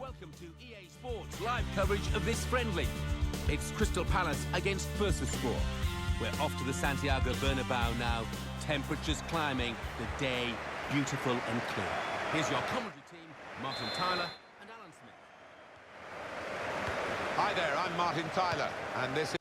Welcome to EA Sports live coverage of this friendly. It's Crystal Palace against Bursaspor. We're off to the Santiago Bernabeu now. Temperatures climbing, the day beautiful and clear. Here's your commentary team, Martin Tyler and Alan Smith. Hi there, I'm Martin Tyler, and this is...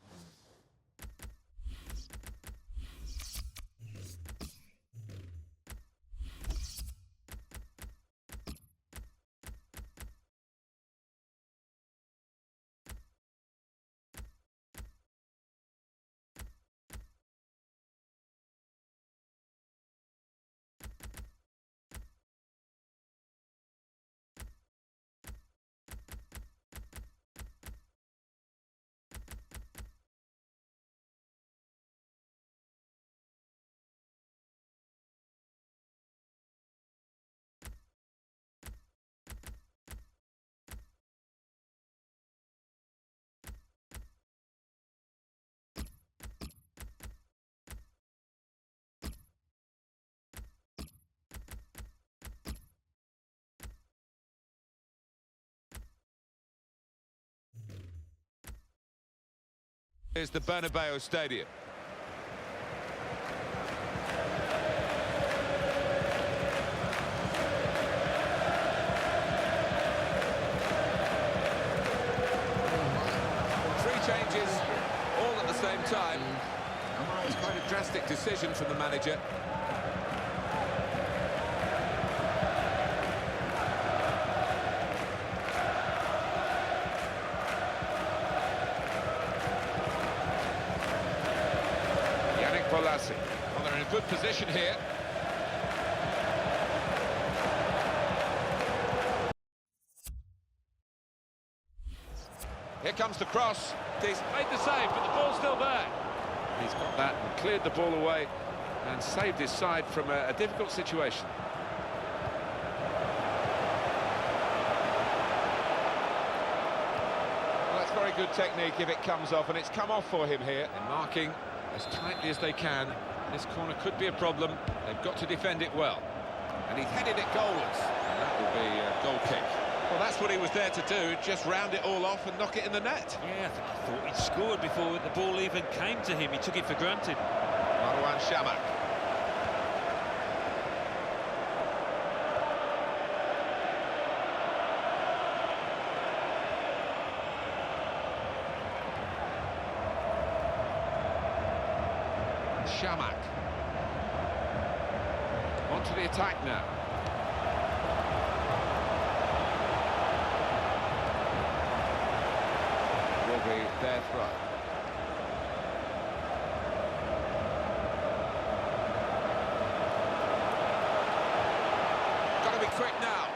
Here's the Bernabeu Stadium. Three changes, all at the same time. It's quite a drastic decision from the manager. Well, they're in a good position here. Here comes the cross. He's made the save, but the ball's still there. He's got that and cleared the ball away and saved his side from a difficult situation. Well, that's very good technique if it comes off, and it's come off for him here. They're marking as tightly as they can. This corner could be a problem. They've got to defend it well. And he's headed it goalwards. That will be a goal kick. Well, that's what he was there to do, just round it all off and knock it in the net. Yeah, I thought he'd scored before the ball even came to him. He took it for granted. Marwan Shamak. Shamak. On to the attack now. Will be their throw. Got to be quick now.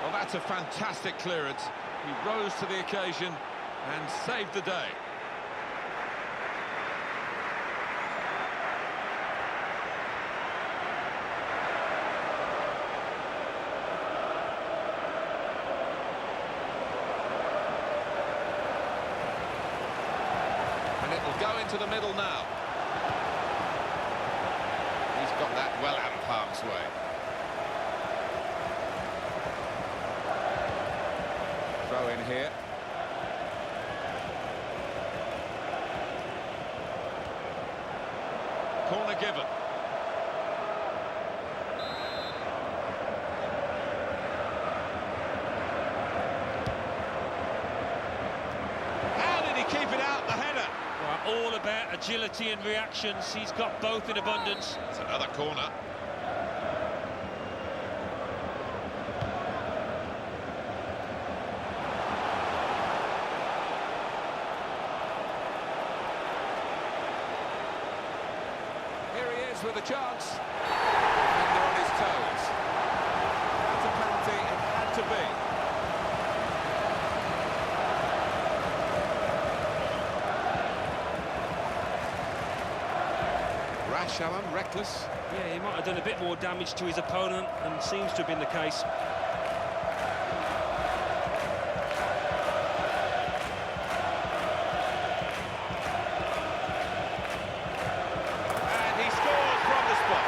Well, that's a fantastic clearance. He rose to the occasion and saved the day. Go into the middle now. He's got that well out of harm's way. Throw in here. Corner given. How did he keep it out, the header? All about agility and reactions. He's got both in abundance. It's another corner. Here he is with a chance. And they're on his toes. That's a penalty, it had to be. Rash, Alan, reckless. Yeah, he might have done a bit more damage to his opponent, and seems to have been the case. And he scores from the spot.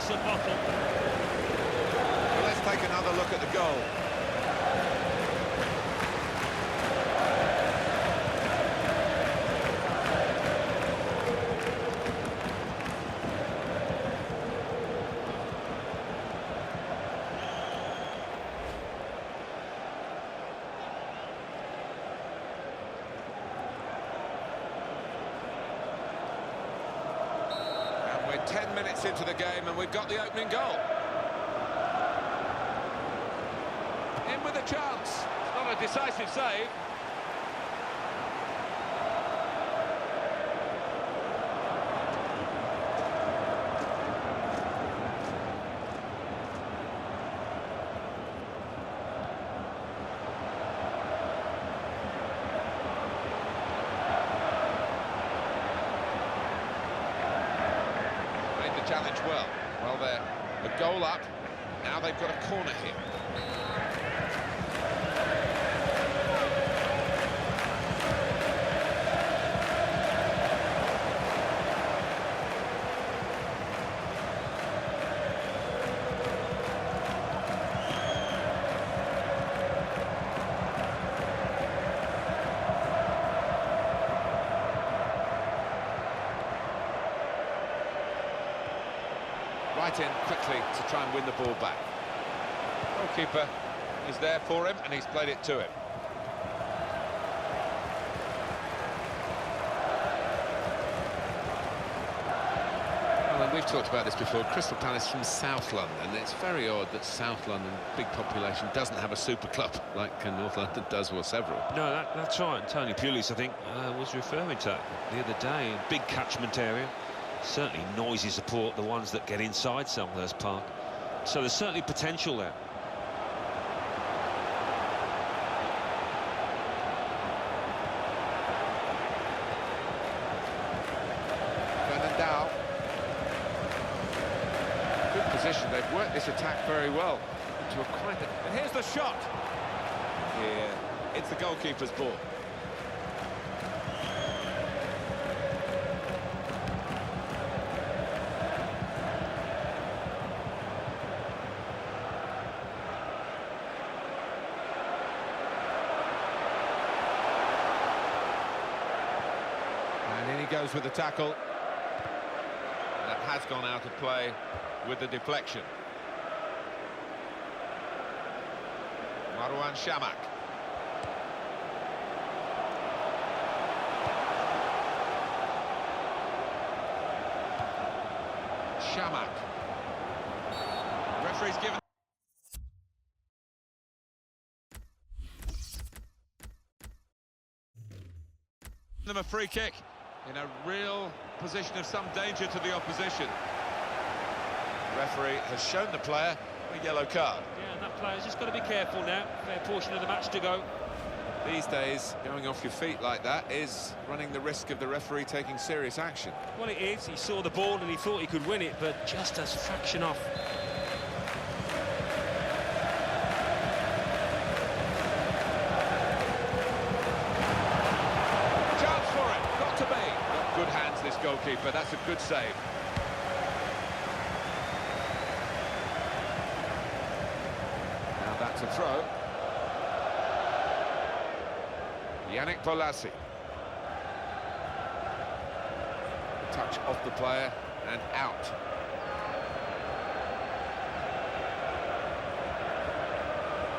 some bottle. Well, let's take another look at the goal. We're 10 minutes into the game and we've got the opening goal. In with a chance. It's not a decisive save. Challenge well. Well, they're a goal up. Now they've got a corner here. Right in quickly to try and win the ball back. Goalkeeper is there for him and he's played it to him. Well, and we've talked about this before. Crystal Palace from South London. It's very odd that South London, big population, doesn't have a super club like North London does, or several. No, that's right. Tony Pulis, I think, was referring to that the other day. Big catchment area. Certainly noisy support, the ones that get inside Selhurst Park. So there's certainly potential there. Fernandao. Good position. They've worked this attack very well. To a quite a... And here's the shot. Here, it's the goalkeeper's ball. And in he goes with the tackle. That has gone out of play with the deflection. Marwan Shamak. Shamak. Referee's given them a free kick in a real position of some danger to the opposition. The referee has shown the player a yellow card. Yeah, and that player's just got to be careful now. Fair portion of the match to go. These days, going off your feet like that is running the risk of the referee taking serious action. Well, it is. He saw the ball and he thought he could win it, but just a fraction off. Chance for it. Got to be. Got good hands, this goalkeeper. That's a good save. Now that's a throw. Yannick Bolasie. Touch off the player and out.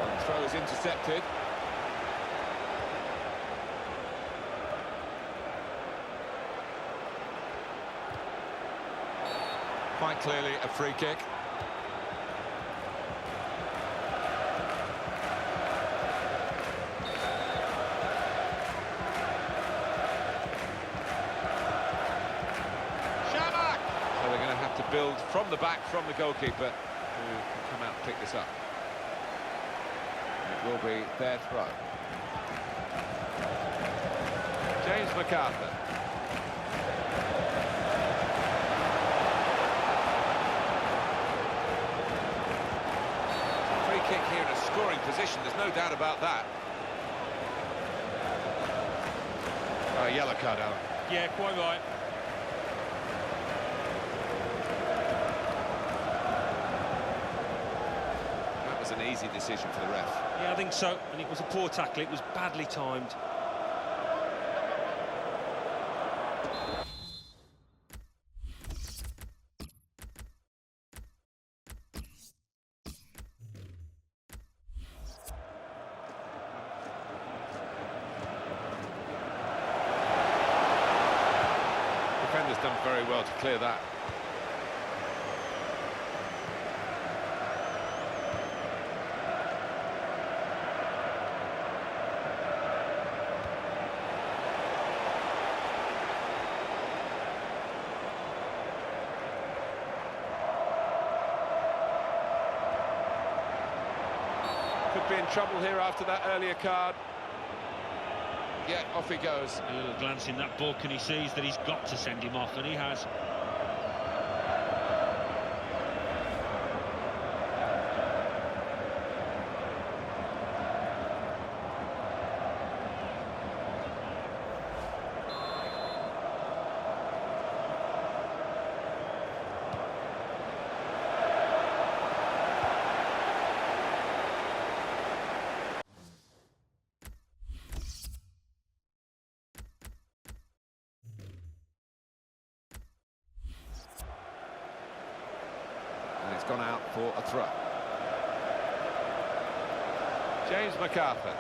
The throw is intercepted. Quite clearly a free kick. Build from the back, from the goalkeeper, who can come out and pick this up. It will be their throw. James MacArthur. Free kick here in a scoring position, there's no doubt about that. Yellow card, Alan. Yeah, quite right. an easy decision for the ref. Yeah, I think so, and it was a poor tackle. It was badly timed. Defender's done very well to clear that. Could be in trouble here after that earlier card. Yeah, off he goes. A little glance in that book and he sees that he's got to send him off, and he has. And it's gone out for a throw. James MacArthur.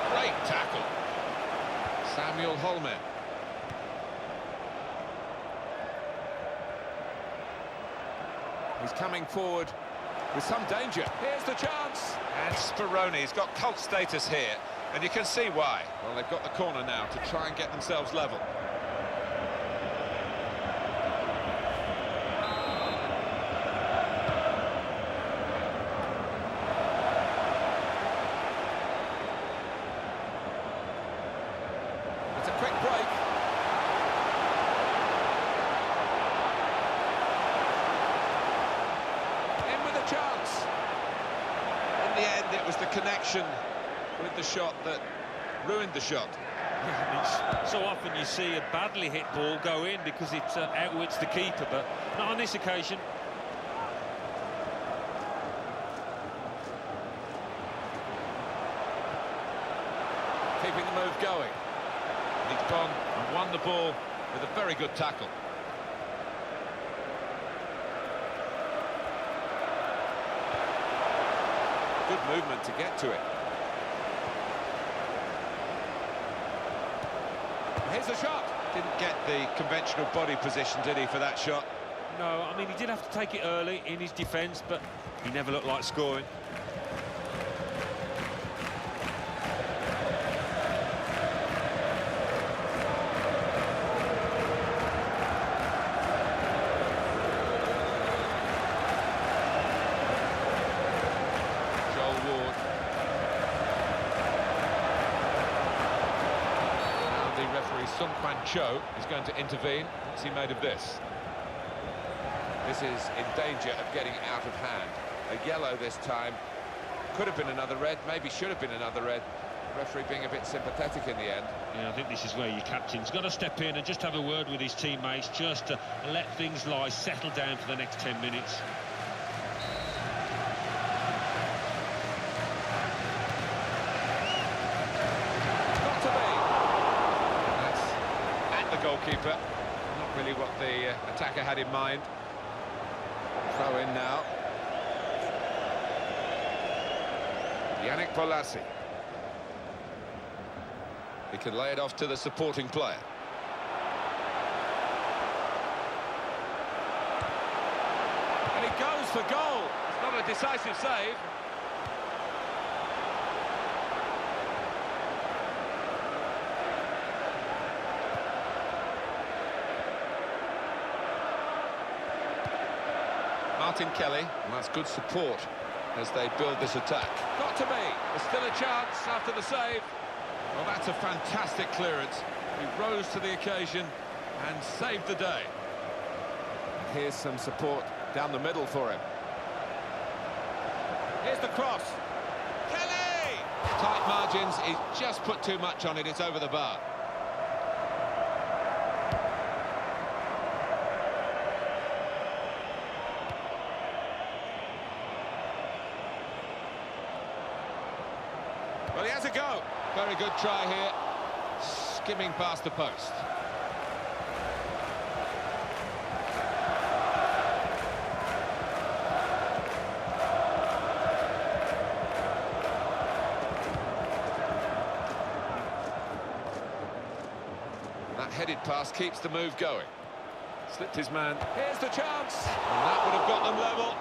Great tackle. Samuel Holmen. He's coming forward with some danger. Here's the chance. And Speroni's got cult status here, and you can see why. Well, they've got the corner now to try and get themselves level. It's a quick break. In with a chance. In the end, it was the connection with the shot that ruined the shot. Yeah, so often you see a badly hit ball go in because it outwits the keeper, but not on this occasion. Keeping the move going. He's gone and won the ball with a very good tackle. Good movement to get to it. Here's a shot. Didn't get the conventional body position, did he, for that shot? No, I mean, he did have to take it early in his defence, but he never looked like scoring. Sun Quan Cho is going to intervene. What's he made of this? This is in danger of getting out of hand. A yellow this time. Could have been another red, maybe should have been another red. The referee being a bit sympathetic in the end. Yeah, I think this is where your captain's got to step in and just have a word with his teammates, just to let things lie, settle down for the next 10 minutes. Goalkeeper, not really what the attacker had in mind. Throw in now. Yannick Bolasie. He can lay it off to the supporting player. And he goes for goal. It's not a decisive save. Martin Kelly, and that's good support as they build this attack. Got to be. There's still a chance after the save. Well, that's a fantastic clearance. He rose to the occasion and saved the day. Here's some support down the middle for him. Here's the cross. Kelly! Tight margins, he's just put too much on it, it's over the bar. Well, he has a go. Very good try here. Skimming past the post. That headed pass keeps the move going. Slipped his man. Here's the chance. And that would have got them level.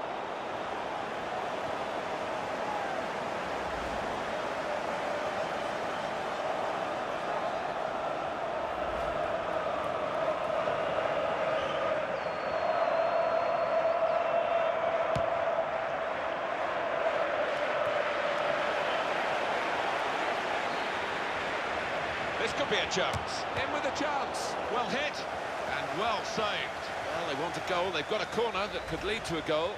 This could be a chance. In with a chance. Well hit and well saved. Well, they want a goal. They've got a corner that could lead to a goal.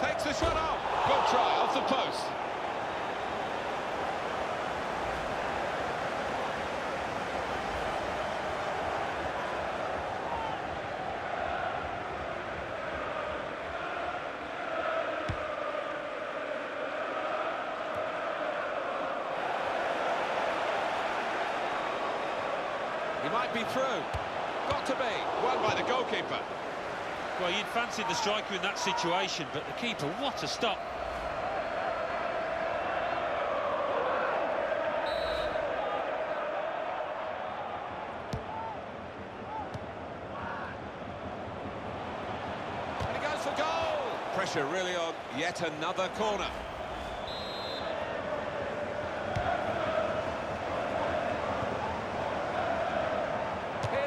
Takes the shot off. Good try off the post. He might be through. Got to be. Won by the goalkeeper. Well, you'd fancy the striker in that situation, but the keeper, what a stop. And he goes for goal. Pressure really on. Yet another corner.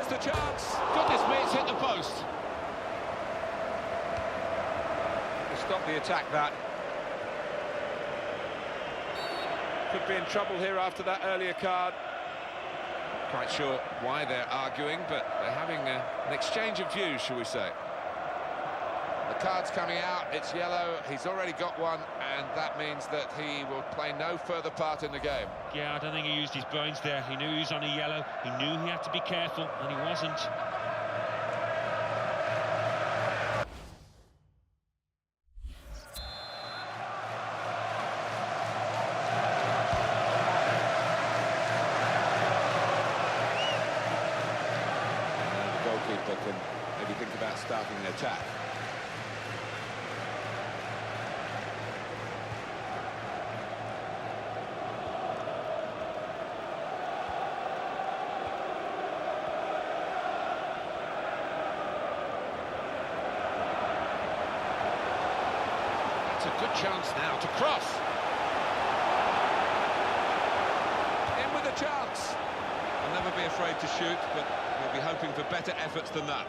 The chance. Goodness me, it's hit the post. Stop the attack, that. Could be in trouble here after that earlier card. Quite sure why they're arguing, but they're having an exchange of views, shall we say. The card's coming out, it's yellow, he's already got one, and that means that he will play no further part in the game. Yeah, I don't think he used his brains there. He knew he was on a yellow, he knew he had to be careful, and he wasn't. The goalkeeper can maybe think about starting an attack. It's a good chance now to cross. In with a chance. I'll never be afraid to shoot, but we'll be hoping for better efforts than that.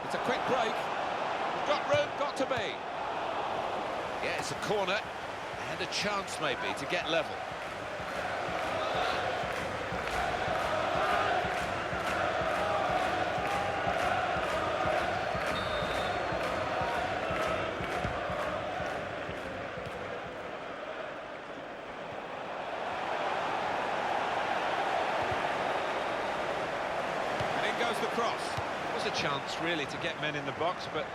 It's a quick break. Got room, got to be. Yeah, it's a corner and a chance maybe to get level. Goes the cross. Was a chance really to get men in the box, but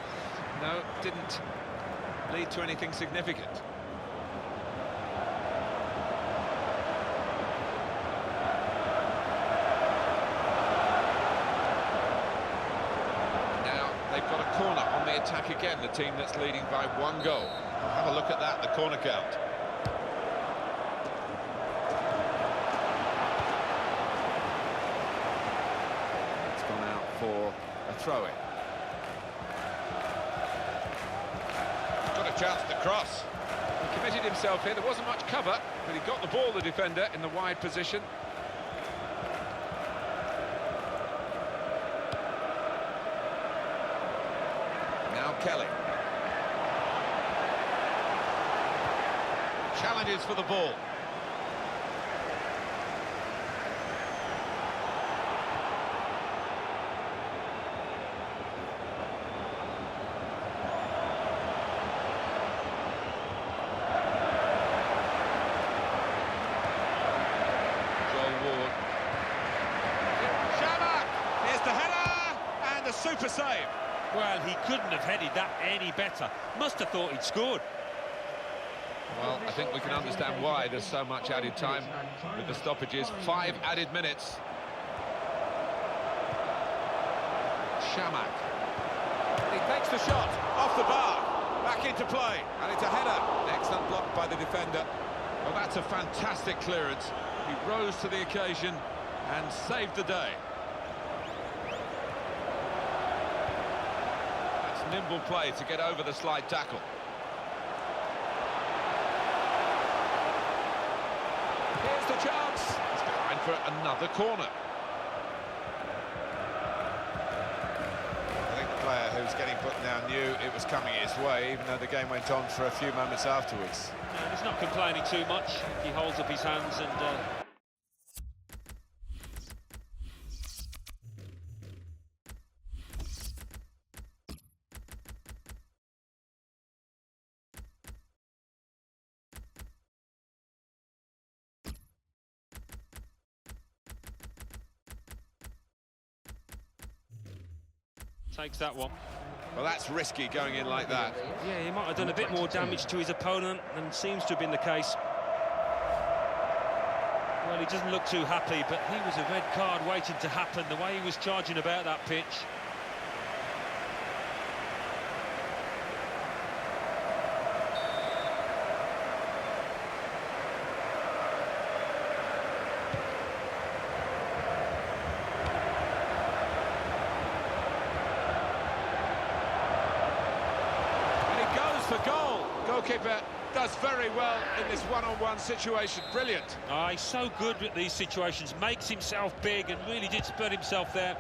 no, didn't lead to anything significant. Now they've got a corner on the attack again, the team that's leading by one goal. Have a look at that, the corner count. For a throw-in. Got a chance to cross. He committed himself here. There wasn't much cover, but he got the ball, the defender, in the wide position. Now Kelly. challenges for the ball. Super save. Well, he couldn't have headed that any better. Must have thought he'd scored. Well, I think we can understand why there's so much added time with the stoppages. 5 added minutes. Shamak. He takes the shot off the bar. Back into play. And it's a header. Excellent block by the defender. Well, that's a fantastic clearance. He rose to the occasion and saved the day. Nimble play to get over the slide tackle. Here's the chance. He's behind for another corner. I think the player who's getting put down knew it was coming his way, even though the game went on for a few moments afterwards. No, he's not complaining too much. He holds up his hands and... takes that one. Well, that's risky going in like that. Yeah, he might have done a bit more damage to his opponent than seems to have been the case. Well, he doesn't look too happy, but he was a red card waiting to happen, the way he was charging about that pitch. For goal. Goalkeeper does very well in this one-on-one situation. Brilliant. Oh, he's so good with these situations, makes himself big and really did spread himself there.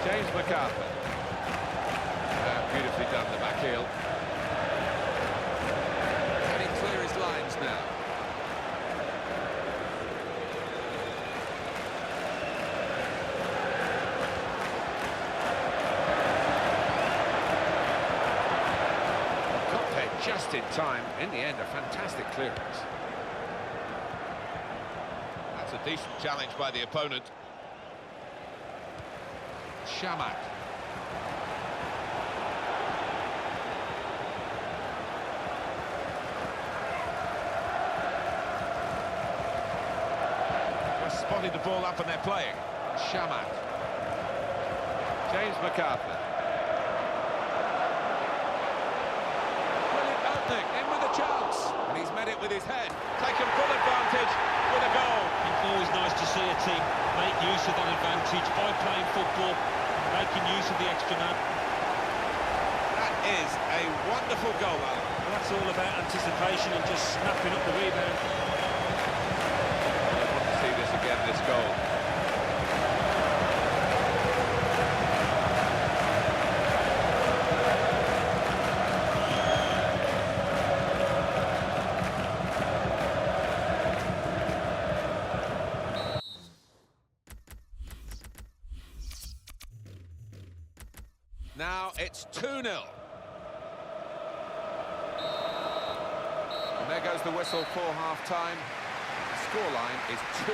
James McArthur. Beautifully done, the back heel. Can he clear his lines now? Just in time. In the end, a fantastic clearance. That's a decent challenge by the opponent. Shamak. Just spotted the ball up and they're playing. Shamak. James McArthur. In with a chance, and he's met it with his head. Taken full advantage with a goal. It's always nice to see a team make use of that advantage by playing football, making use of the extra man. That is a wonderful goal, Alan. Well, that's all about anticipation and just snapping up the rebound. I want to see this again, this goal. Now it's 2-0. And there goes the whistle for half-time. The scoreline is 2-0.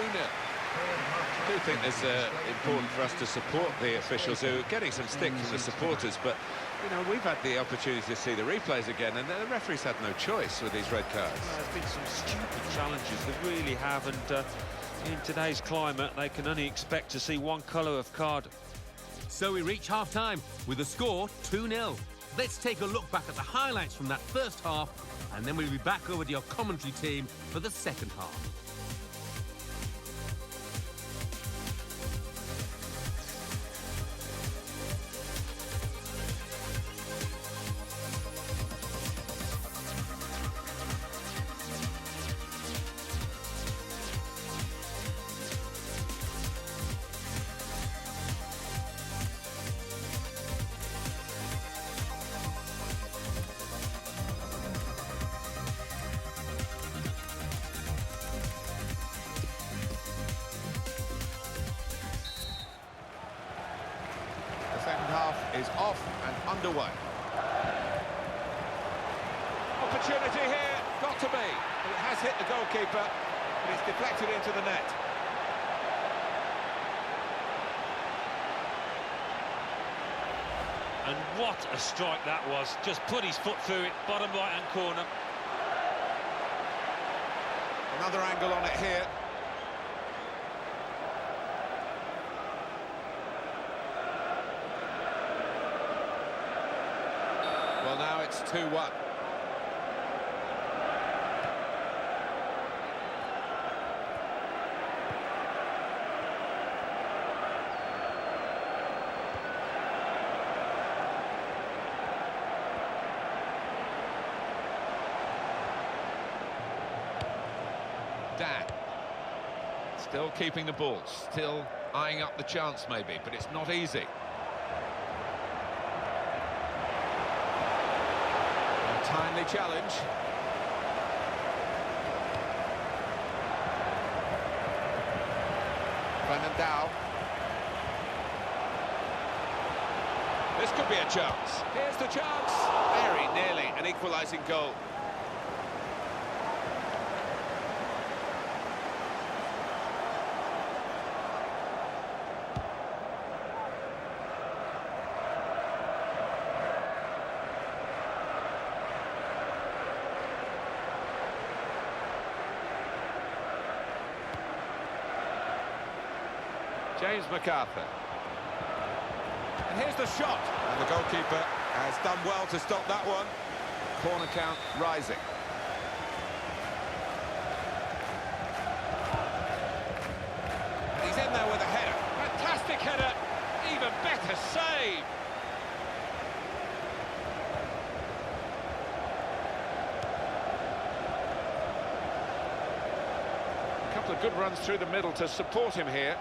I do think it's important for us to support the officials who are getting some stick from the supporters, but, you know, we've had the opportunity to see the replays again, and the referees had no choice with these red cards. There's been some stupid challenges, they really have, and in today's climate, they can only expect to see one colour of card. So we reach half-time with the score 2-0. Let's take a look back at the highlights from that first half, and then we'll be back over to your commentary team for the second half. is off and underway. Opportunity here, got to be. It has hit the goalkeeper, but it's deflected into the net. And what a strike that was. Just put his foot through it, bottom right-hand corner. Another angle on it here. Well, now it's 2-1. Dan. Still keeping the ball, still eyeing up the chance maybe, but it's not easy. A timely challenge. Dow. This could be a chance. Here's the chance. Very nearly an equalising goal. James MacArthur. And here's the shot. And the goalkeeper has done well to stop that one. Corner count rising. And he's in there with a header. Fantastic header. Even better save. A couple of good runs through the middle to support him here.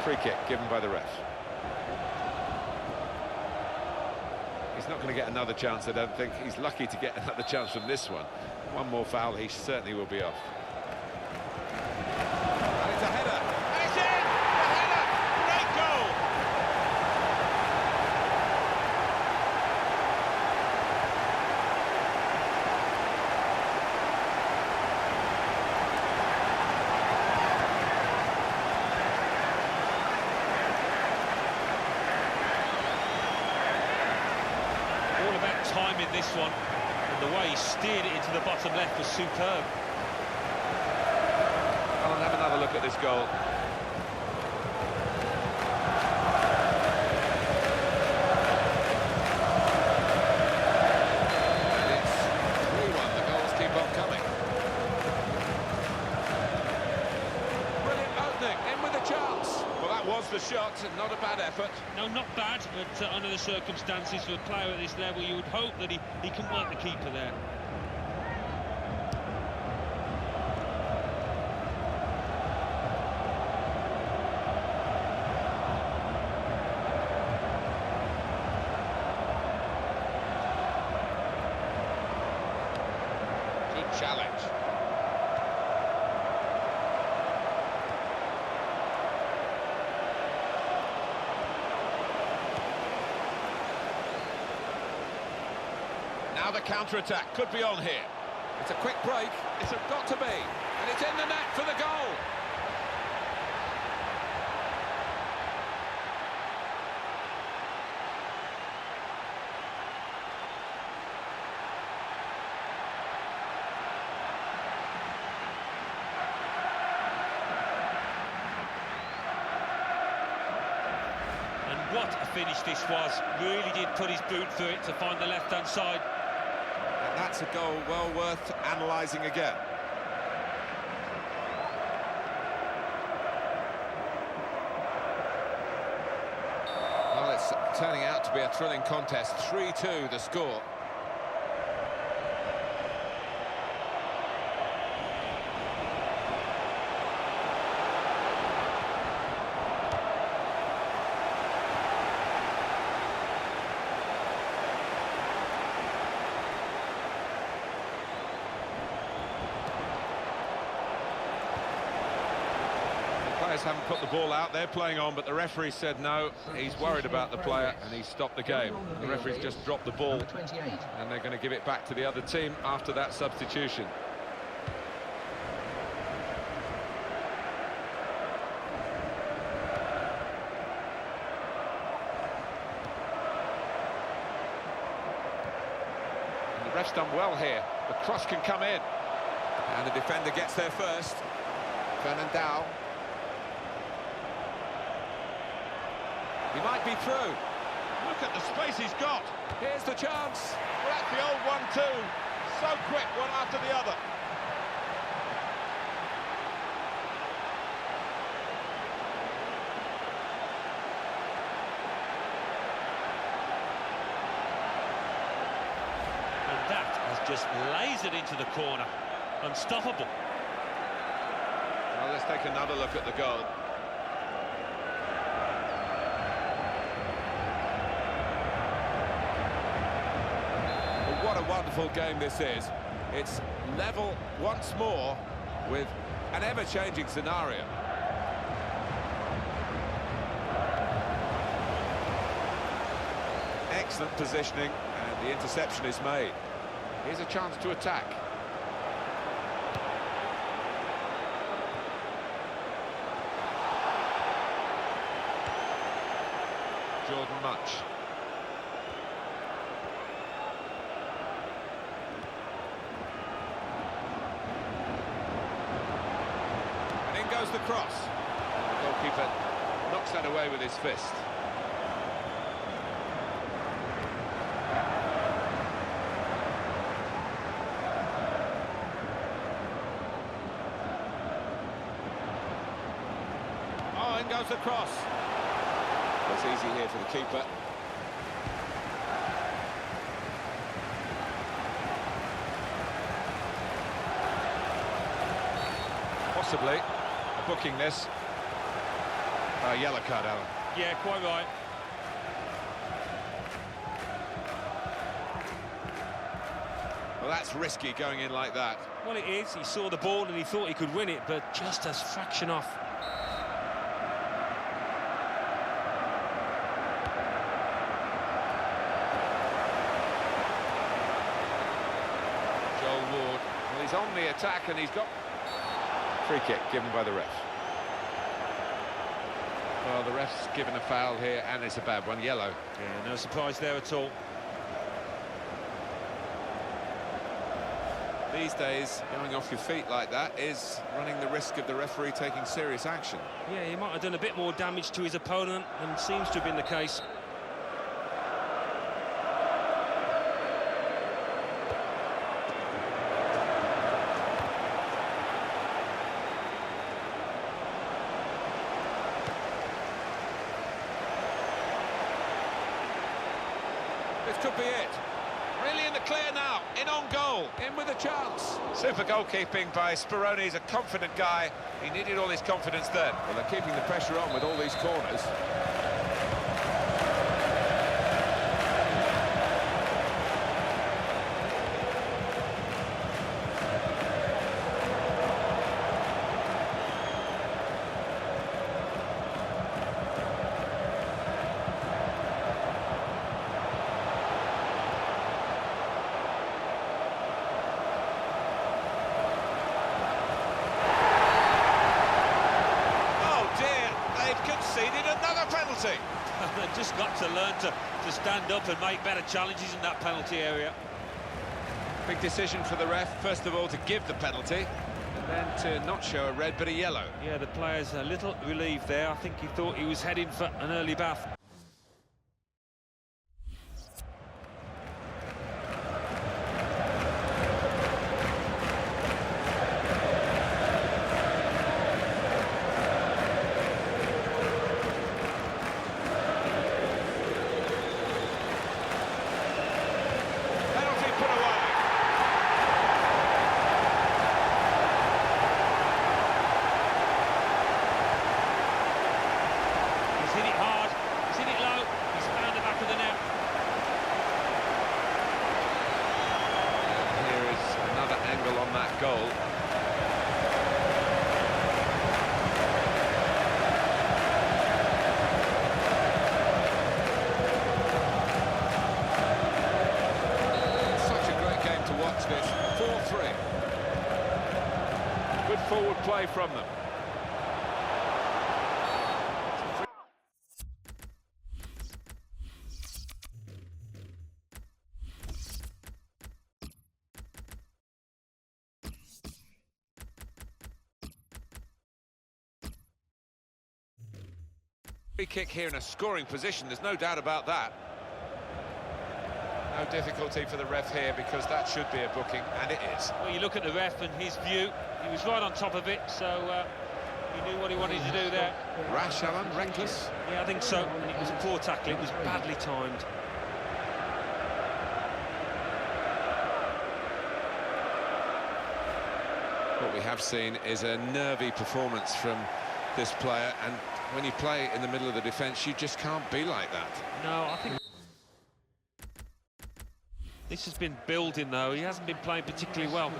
Free kick given by the ref. He's not going to get another chance, I don't think. He's lucky to get another chance from this one. One more foul, he certainly will be off. And it's a header. And it's in! The header! Great goal! Time in this one, and the way he steered it into the bottom left was superb. I'll have another look at this goal. And it's 3-1, the goals keep on coming. Brilliant opening, in with a chance. Well, that was the shot, and not a bad effort. No, not bad, but under the circumstances for a player at this level, you would hope that he can work the keeper there. Good challenge. Now the counter-attack could be on here. It's a quick break. It's got to be. And it's in the net for the goal. And what a finish this was. Really did put his boot through it to find the left-hand side. And that's a goal well worth analysing again. Well, it's turning out to be a thrilling contest. 3-2 the score. Players haven't put the ball out, they're playing on, but the referee said no, he's worried about the player and he stopped the game. The referee's just dropped the ball and they're going to give it back to the other team after that substitution. And the ref's done well here. The cross can come in. And the defender gets there first. Fernandao. He might be through. Look at the space he's got. Here's the chance. Well, that's the old 1-2. So quick, one after the other. And that has just lasered into the corner. Unstoppable. Well, let's take another look at the goal. Well, what a wonderful game this is. It's level once more with an ever-changing scenario. Excellent positioning, and the interception is made. Here's a chance to attack. Jordan Much. And in goes the cross. The goalkeeper knocks that away with his fist. Oh, in goes the cross. It's easy here for the keeper. Possibly booking this. Yellow card, Alan. Yeah, quite right. Well, that's risky going in like that. Well, it is. He saw the ball and he thought he could win it, but just a fraction off. He's on the attack and he's got free kick given by the ref. Well, the ref's given a foul here and it's a bad one, yellow. Yeah, no surprise there at all. These days, going off your feet like that is running the risk of the referee taking serious action. Yeah, he might have done a bit more damage to his opponent, and seems to have been the case. This could be it. Really in the clear now, in on goal, in with a chance. Super goalkeeping by Speroni. He's a confident guy. He needed all his confidence then. Well, they're keeping the pressure on with all these corners. They've just got to learn to stand up and make better challenges in that penalty area. Big decision for the ref, first of all to give the penalty, and then to not show a red but a yellow. Yeah, the player's a little relieved there. I think he thought he was heading for an early bath. forward play from them. Free kick here in a scoring position, there's no doubt about that. No difficulty for the ref here because that should be a booking, and it is. Well, you look at the ref and his view, he was right on top of it, so he knew what he wanted to do there. Rash, Alan, reckless? Yeah, I think so, and it was a poor tackle, it was badly timed. What we have seen is a nervy performance from this player, and when you play in the middle of the defence, you just can't be like that. No, I think this has been building, though. He hasn't been playing particularly well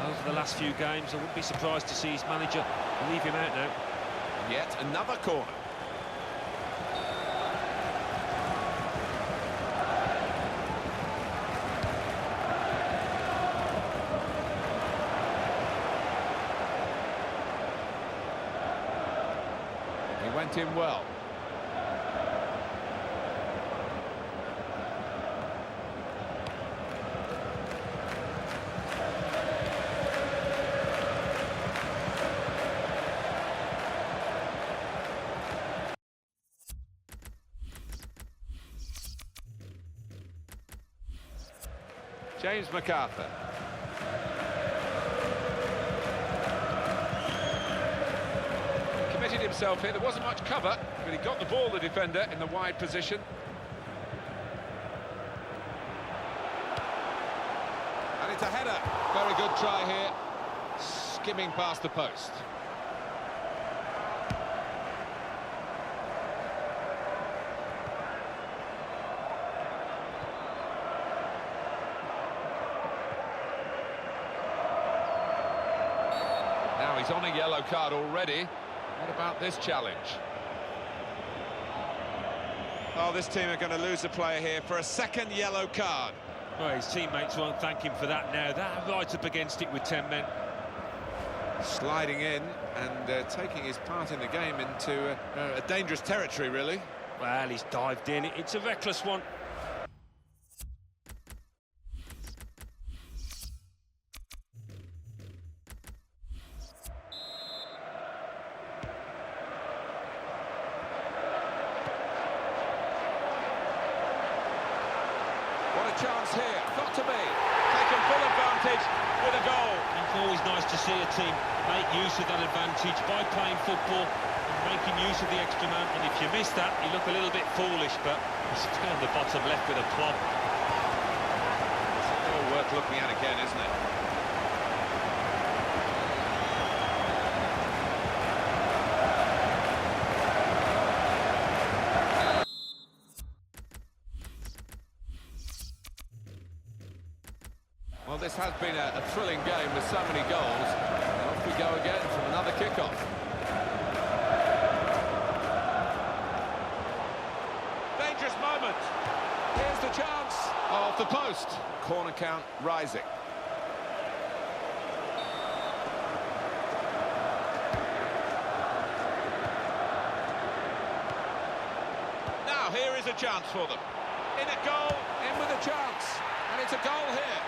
over the last few games. I wouldn't be surprised to see his manager leave him out now. Yet another corner. He went in well. James MacArthur. Committed himself here, there wasn't much cover, but he got the ball, the defender, in the wide position. And it's a header. Very good try here, skimming past the post. He's on a yellow card already. What about this challenge? Oh, this team are going to lose a player here for a second yellow card. Well, his teammates won't thank him for that now. They're right up against it with 10 men. Sliding in and taking his part in the game into a dangerous territory, really. Well, he's dived in. It's a reckless one. Chance here, got to be taken full advantage with a goal. It's always nice to see a team make use of that advantage by playing football and making use of the extra man. And if you miss that, you look a little bit foolish, but he's down the bottom left with a plop. It's all worth looking at again, isn't it? Well, this has been a thrilling game with so many goals. And off we go again from another kickoff. Dangerous moment. Here's the chance. Off the post. Corner count rising. Now here is a chance for them. In a goal, in with a chance. And it's a goal here.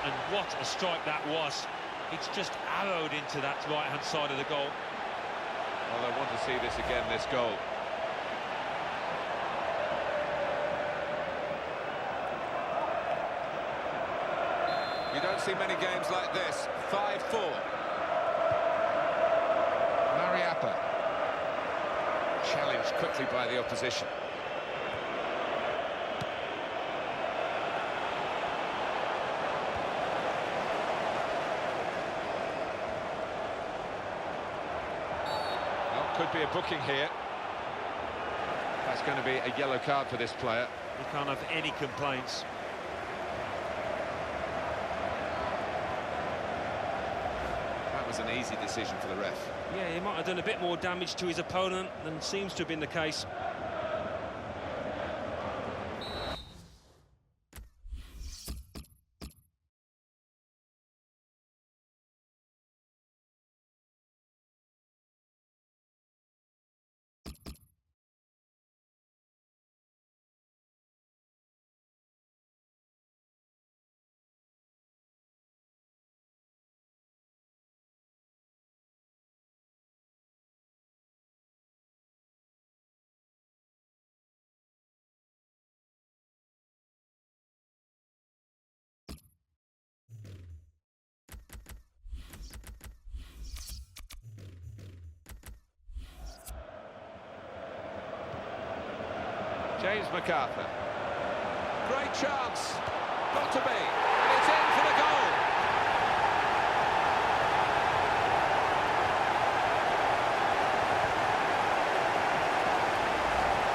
And what a strike that was. It's just arrowed into that right-hand side of the goal. Well, I want to see this again, this goal. You don't see many games like this. 5-4. Mariappa. Challenged quickly by the opposition. Could be a booking here. That's going to be a yellow card for this player. He can't have any complaints. That was an easy decision for the ref. Yeah, he might have done a bit more damage to his opponent than seems to have been the case. James MacArthur. Great chance. Got to be. And it's in for the goal.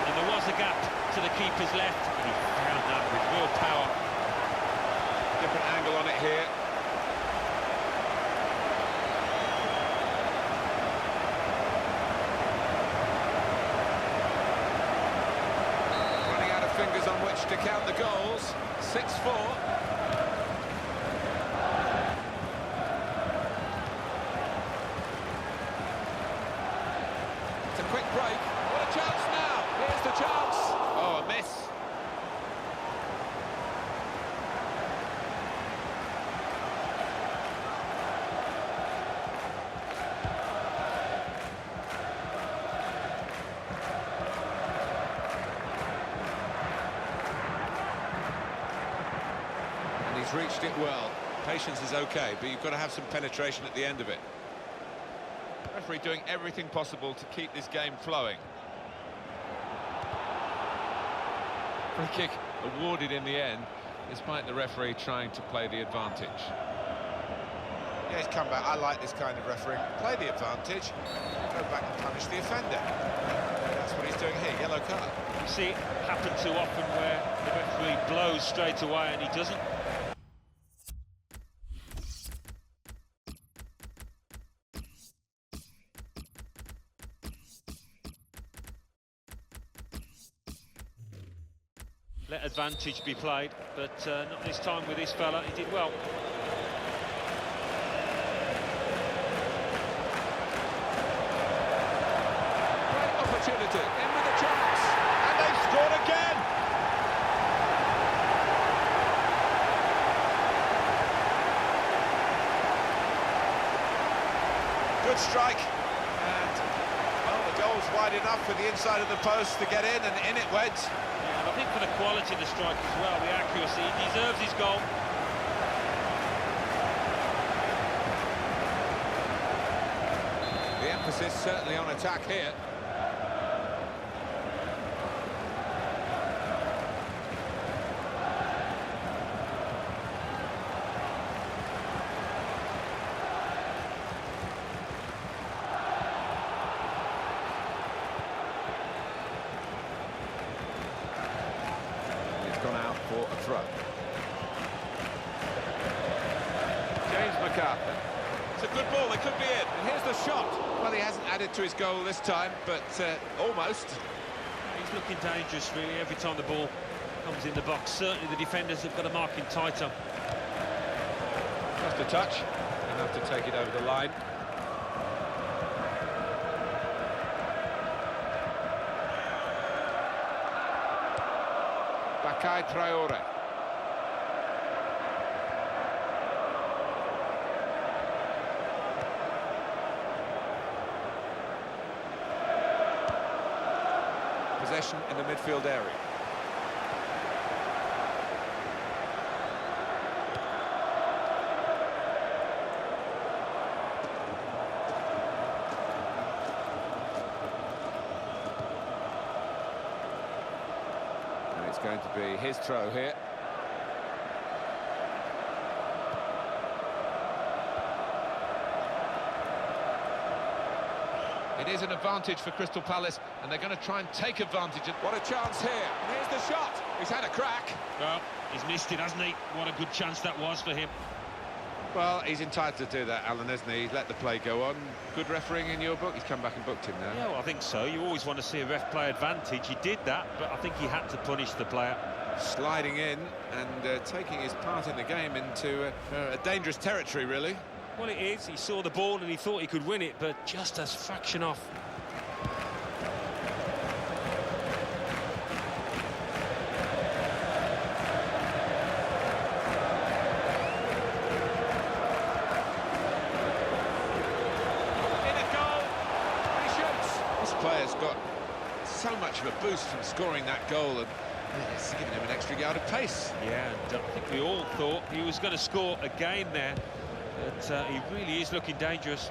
And there was a gap to the keeper's left, and he found that with real power. Different angle on it here. Running out of fingers on which to count the goals. 6-4. It's a quick break. What a chance now! Here's the chance. Oh, a miss. He's reached it well. Patience is okay, but you've got to have some penetration at the end of it. Referee doing everything possible to keep this game flowing. Free kick awarded in the end, despite the referee trying to play the advantage. Yeah, he's come back. I like this kind of refereeing. Play the advantage, go back and punish the offender. That's what he's doing here, yellow card. You see it happen too often where the referee blows straight away and he doesn't. Let advantage be played, but not this time with this fella. He did well. Great opportunity, in with a chance, and they've scored again! Good strike, and well, the goal's wide enough for the inside of the post to get in, and in it went. Yeah, and I think for the quality of the strike as well, the accuracy, he deserves his goal. The emphasis certainly on attack here. Gone out for a throw. James MacArthur. It's a good ball, it could be in. And here's the shot. Well, he hasn't added to his goal this time, but almost. He's looking dangerous, really, every time the ball comes in the box. Certainly the defenders have got to mark him tighter. Just a touch. Enough to take it over the line. Bakay Traore. Possession in the midfield area. It's going to be his throw here. It is an advantage for Crystal Palace, and they're going to try and take advantage. What a chance here. And here's the shot. He's had a crack. Well, he's missed it, hasn't he? What a good chance that was for him. Well, he's entitled to do that, Alan, isn't he? He's let the play go on. Good refereeing in your book. He's come back and booked him now. Yeah, well, I think so. You always want to see a ref play advantage. He did that, but I think he had to punish the player. Sliding in and taking his part in the game into a dangerous territory, really. Well, it is. He saw the ball and he thought he could win it, but just a fraction off. Player's got so much of a boost from scoring that goal, and it's given him an extra yard of pace. Yeah, and I think we all thought he was going to score again there, but he really is looking dangerous.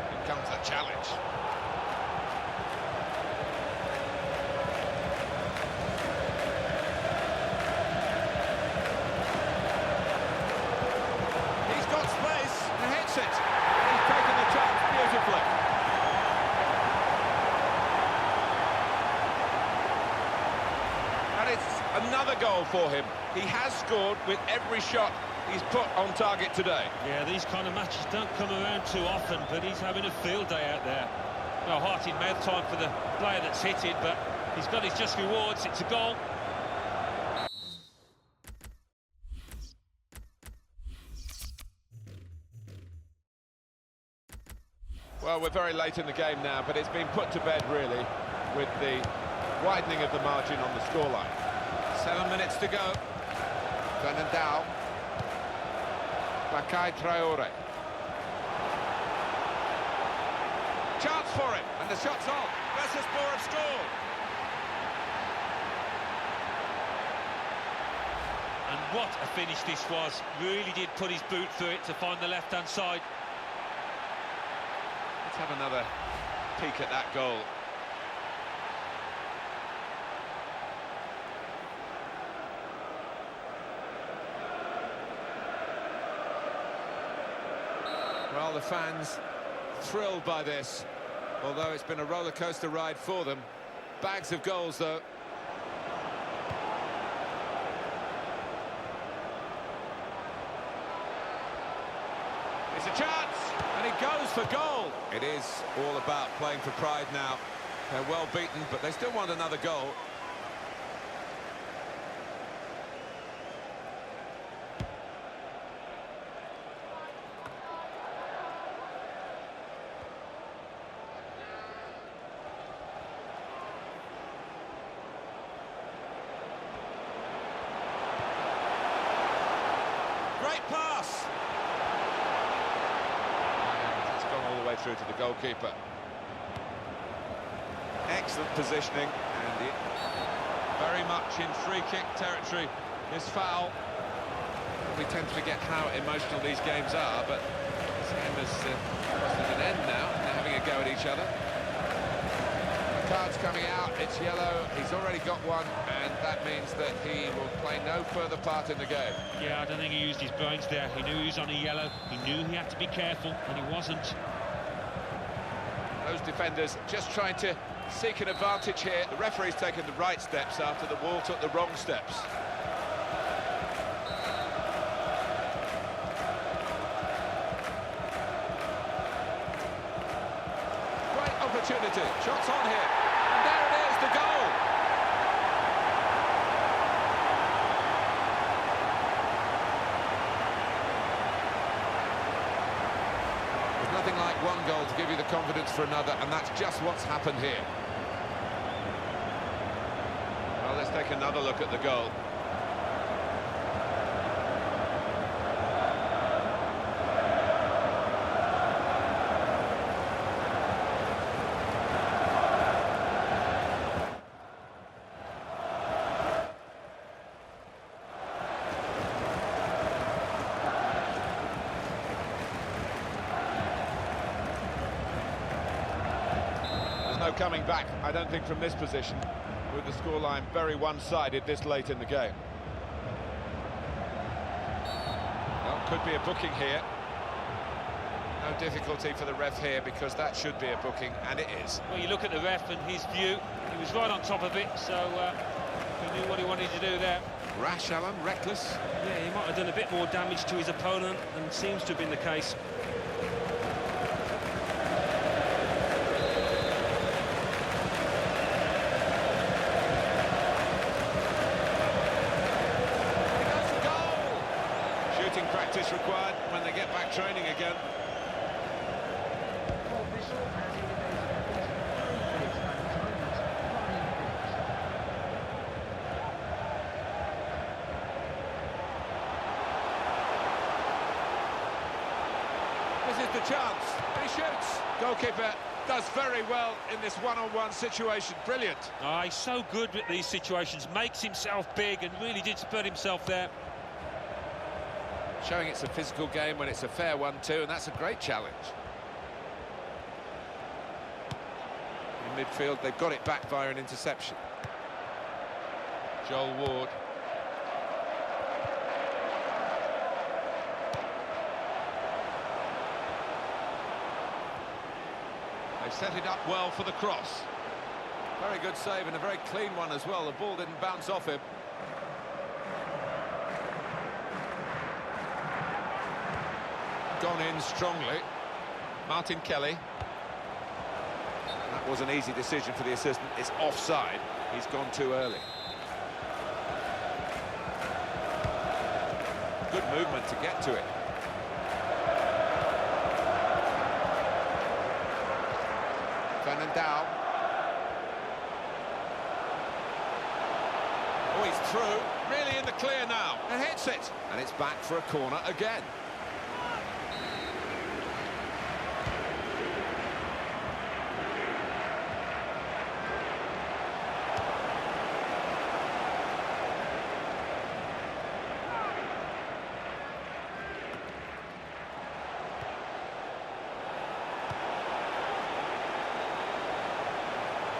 Here comes the challenge. it's another goal for him. He has scored with every shot he's put on target today. Yeah, these kind of matches don't come around too often, but he's having a field day out there. Well, heart in mouth time for the player that's hit it, but he's got his just rewards. It's a goal. Well, we're very late in the game now, but it's been put to bed, really, with the widening of the margin on the scoreline. 7 minutes to go. Fernandao. Bakai Traore. Chance for him, and the shot's on. Bursaspor have scored. And what a finish this was. Really did put his boot through it to find the left-hand side. Let's have another peek at that goal. Well, the fans thrilled by this, although it's been a roller coaster ride for them. Bags of goals, though. It's a chance, and it goes for goal. It is all about playing for pride now. They're well beaten, but they still want another goal. Great pass. And it's gone all the way through to the goalkeeper. Excellent positioning, and very much in free kick territory. This foul. We tend to forget how emotional these games are, but this game is at an end now. They're having a go at each other. The card's coming out, it's yellow, he's already got one, and that means that he will play no further part in the game. Yeah, I don't think he used his brains there. He knew he was on a yellow. He knew he had to be careful, and he wasn't. Those defenders just trying to seek an advantage here. The referee's taken the right steps after the wall took the wrong steps. Great opportunity. Shots on here. And there it is, the goal. There's nothing like one goal to give you the confidence for another, and that's just what's happened here. Well, let's take another look at the goal. No coming back, I don't think, from this position, with the scoreline very one-sided this late in the game. Well, could be a booking here. No difficulty for the ref here, because that should be a booking, and it is. Well, you look at the ref and his view, he was right on top of it, so he knew what he wanted to do there. Rash, Alan, reckless. Yeah, he might have done a bit more damage to his opponent than seems to have been the case. Practice required when they get back training again. This is the chance. He shoots. Goalkeeper does very well in this one-on-one situation. Brilliant. Oh, he's so good with these situations. Makes himself big and really did spread himself there. Showing it's a physical game when it's a fair one too, and that's a great challenge. In midfield, they've got it back via an interception. Joel Ward. They've set it up well for the cross. Very good save and a very clean one as well. The ball didn't bounce off him. Gone in strongly. Martin Kelly. That was an easy decision for the assistant. It's offside. He's gone too early. Good movement to get to it. Fernandao. Oh, he's through. Really in the clear now. And hits it. And it's back for a corner again.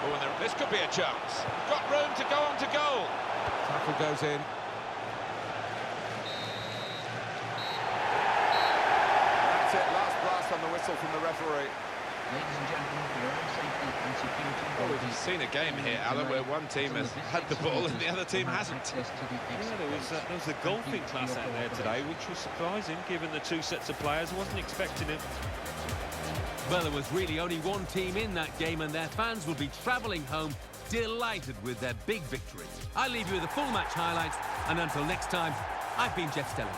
Oh, and this could be a chance. Got room to go on to goal. Tackle goes in. That's it, last blast on the whistle from the referee. Ladies and gentlemen, for your own safety and security... Well, we've seen a game here, Alan, where one team has had the ball and the other team hasn't. Yeah, there was a golfing class out there today, which was surprising, given the two sets of players. I wasn't expecting it. Well, there was really only one team in that game, and their fans will be travelling home delighted with their big victory. I'll leave you with the full match highlights, and until next time, I've been Jeff Stelling.